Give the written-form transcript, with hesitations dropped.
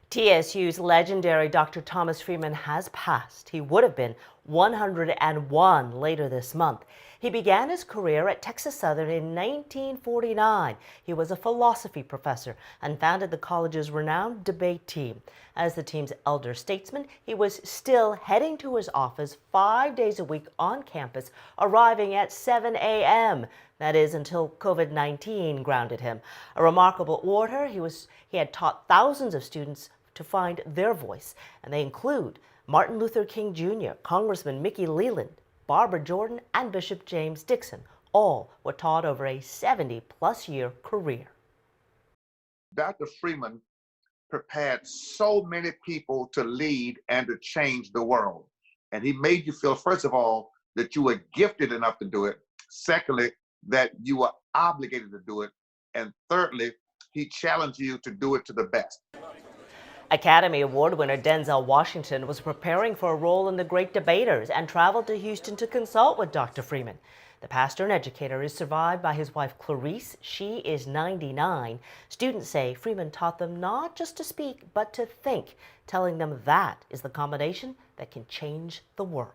TSU's legendary Dr. Thomas Freeman has passed. He would have been 101 later this month. He began his career at Texas Southern in 1949. He was a philosophy professor and founded the college's renowned debate team. As the team's elder statesman, he was still heading to his office 5 days a week on campus, arriving at 7 a.m. That is, until COVID-19 grounded him. A remarkable orator, he had taught thousands of students to find their voice, and they include Martin Luther King Jr., Congressman Mickey Leland, Barbara Jordan, and Bishop James Dixon. All were taught over a 70-plus year career. Dr. Freeman prepared so many people to lead and to change the world. And he made you feel, first of all, that you were gifted enough to do it. Secondly, that you were obligated to do it. And thirdly, he challenged you to do it to the best. Academy Award winner Denzel Washington was preparing for a role in The Great Debaters and traveled to Houston to consult with Dr. Freeman. The pastor and educator is survived by his wife Clarice. She is 99. Students say Freeman taught them not just to speak, but to think, telling them that is the combination that can change the world.